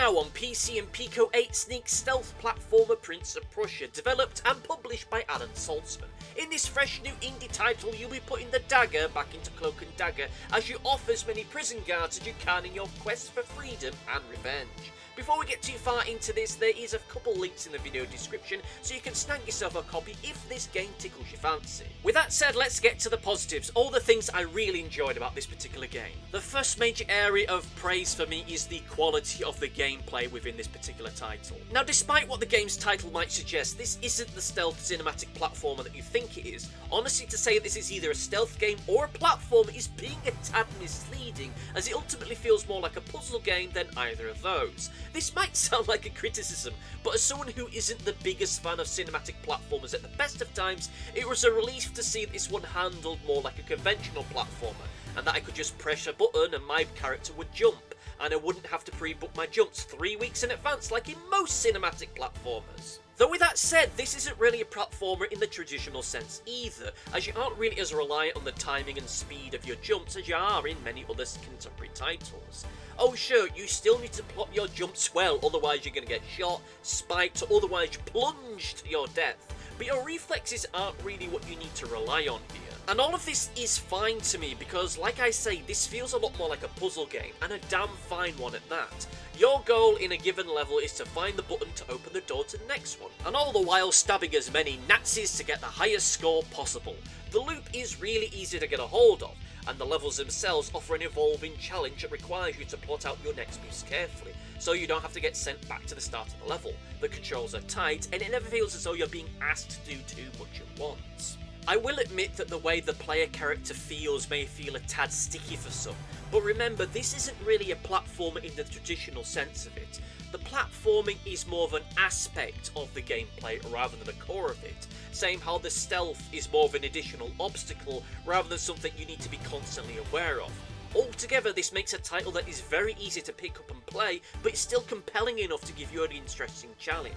now on PC and PICO-8 sneak stealth platformer Prince of Prussia, developed and published by Adam Saltsman. In this fresh new indie title, you'll be putting the dagger back into Cloak and Dagger as you off as many prison guards as you can in your quest for freedom and revenge. Before we get too far into this, there is a couple links in the video description so you can snag yourself a copy if this game tickles your fancy. With that said, let's get to the positives, all the things I really enjoyed about this particular game. The first major area of praise for me is the quality of the gameplay within this particular title. Now, despite what the game's title might suggest, this isn't the stealth cinematic platformer that you think it is. Honestly, to say this is either a stealth game or a platformer is being a tad misleading, as it ultimately feels more like a puzzle game than either of those. This might sound like a criticism, but as someone who isn't the biggest fan of cinematic platformers at the best of times, it was a relief to see this one handled more like a conventional platformer, and that I could just press a button and my character would jump, and I wouldn't have to pre-book my jumps 3 weeks in advance like in most cinematic platformers. Though with that said, this isn't really a platformer in the traditional sense either, as you aren't really as reliant on the timing and speed of your jumps as you are in many other contemporary titles. Oh sure, you still need to plot your jumps well, otherwise you're going to get shot, spiked, or otherwise plunged to your death, but your reflexes aren't really what you need to rely on here. And all of this is fine to me because, like I say, this feels a lot more like a puzzle game, and a damn fine one at that. Your goal in a given level is to find the button to open the door to the next one, and all the while stabbing as many Nazis to get the highest score possible. The loop is really easy to get a hold of, and the levels themselves offer an evolving challenge that requires you to plot out your next moves carefully, so you don't have to get sent back to the start of the level. The controls are tight, and it never feels as though you're being asked to do too much at once. I will admit that the way the player character feels may feel a tad sticky for some, but remember, this isn't really a platformer in the traditional sense of it. The platforming is more of an aspect of the gameplay rather than a core of it, same how the stealth is more of an additional obstacle rather than something you need to be constantly aware of. Altogether, this makes a title that is very easy to pick up and play, but it's still compelling enough to give you an interesting challenge.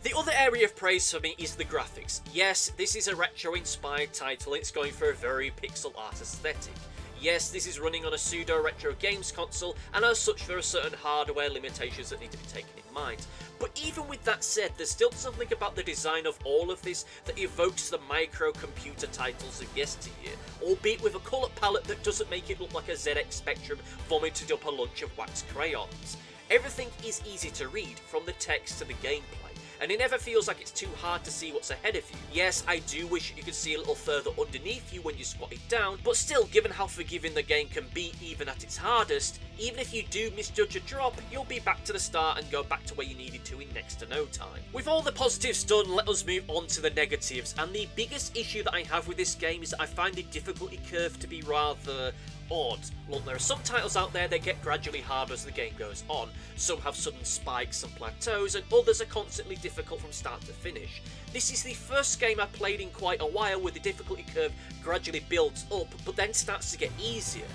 The other area of praise for me is the graphics. Yes, this is a retro-inspired title, it's going for a very pixel art aesthetic. Yes, this is running on a pseudo-retro games console, and as such there are certain hardware limitations that need to be taken in mind. But even with that said, there's still something about the design of all of this that evokes the microcomputer titles of yesteryear, albeit with a colour palette that doesn't make it look like a ZX Spectrum vomited up a lunch of wax crayons. Everything is easy to read, from the text to the gameplay, and it never feels like it's too hard to see what's ahead of you. Yes, I do wish you could see a little further underneath you when you squat it down, but still, given how forgiving the game can be even at its hardest, even if you do misjudge a drop, you'll be back to the start and go back to where you needed to in next to no time. With all the positives done, let us move on to the negatives, and the biggest issue that I have with this game is that I find the difficulty curve to be rather odd. Look, there are some titles out there that get gradually harder as the game goes on. Some have sudden spikes and plateaus, and others are constantly difficult from start to finish. This is the first game I've played in quite a while where the difficulty curve gradually builds up, but then starts to get easier.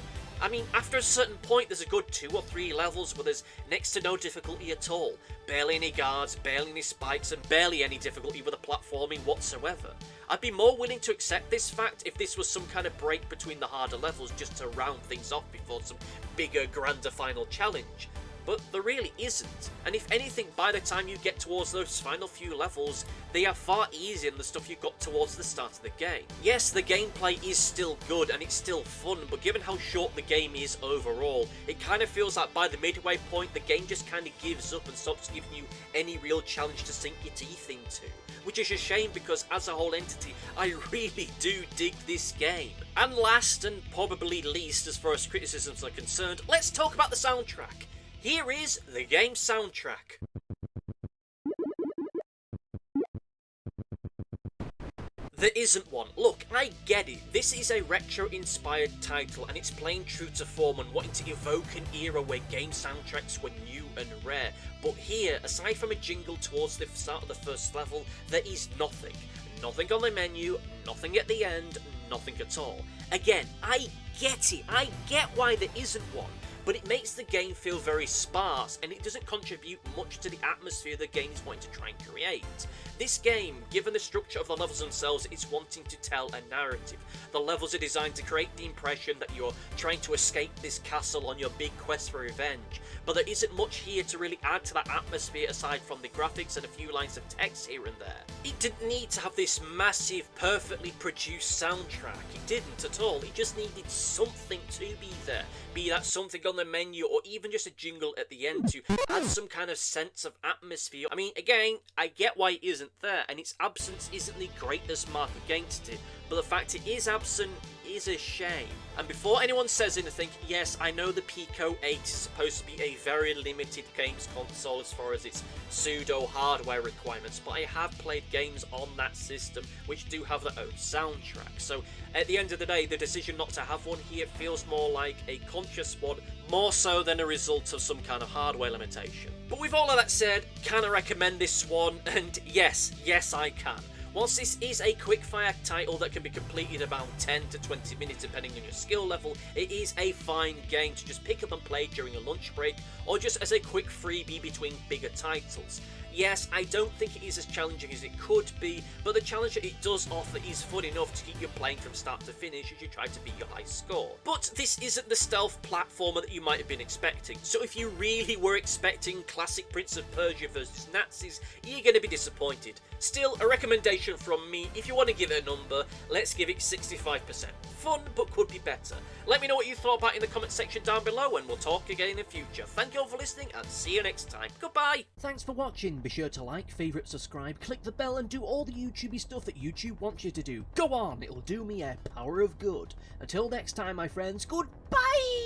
I mean, after a certain point, there's a good 2 or 3 levels where there's next to no difficulty at all. Barely any guards, barely any spikes, and barely any difficulty with the platforming whatsoever. I'd be more willing to accept this fact if this was some kind of break between the harder levels just to round things off before some bigger, grander final challenge. But there really isn't, and if anything, by the time you get towards those final few levels, they are far easier than the stuff you got towards the start of the game. Yes, the gameplay is still good and it's still fun, but given how short the game is overall, it kind of feels like by the midway point the game just kind of gives up and stops giving you any real challenge to sink your teeth into. Which is a shame because as a whole entity, I really do dig this game. And last and probably least as far as criticisms are concerned, let's talk about the soundtrack. Here is the game's soundtrack. There isn't one. Look, I get it. This is a retro-inspired title and it's playing true to form and wanting to evoke an era where game soundtracks were new and rare. But here, aside from a jingle towards the start of the first level, there is nothing. Nothing on the menu, nothing at the end, nothing at all. Again, I get it. I get why there isn't one. but it makes the game feel very sparse, and it doesn't contribute much to the atmosphere the game is wanting to try and create. This game, given the structure of the levels themselves, is wanting to tell a narrative. The levels are designed to create the impression that you're trying to escape this castle on your big quest for revenge, but there isn't much here to really add to that atmosphere aside from the graphics and a few lines of text here and there. It didn't need to have this massive, perfectly produced soundtrack. It didn't at all. It just needed something to be there. Be that something on the menu or even just a jingle at the end to add some kind of sense of atmosphere. I mean, again, I get why it isn't there, and its absence isn't the greatest mark against it, but the fact it is absent is a shame. And before anyone says anything, yes, I know the PICO-8 is supposed to be a very limited games console as far as its pseudo hardware requirements, but I have played games on that system which do have their own soundtrack. So at the end of the day, the decision not to have one here feels more like a conscious one, more so than a result of some kind of hardware limitation. But with all of that said, can I recommend this one? And yes, I can. Whilst this is a quick-fire title that can be completed about 10 to 20 minutes depending on your skill level, it is a fine game to just pick up and play during a lunch break or just as a quick freebie between bigger titles. Yes, I don't think it is as challenging as it could be, but the challenge that it does offer is fun enough to keep you playing from start to finish as you try to beat your high score. But this isn't the stealth platformer that you might have been expecting, so if you really were expecting classic Prince of Persia versus Nazis, you're going to be disappointed. Still, a recommendation from me, if you want to give it a number, let's give it 65%. Fun, but could be better. Let me know what you thought about it in the comment section down below, and we'll talk again in the future. Thank you all for listening, and see you next time. Goodbye! Thanks for watching. Be sure to like, favourite, subscribe, click the bell, and do all the YouTubey stuff that YouTube wants you to do. Go on, it'll do me a power of good. Until next time, my friends, goodbye!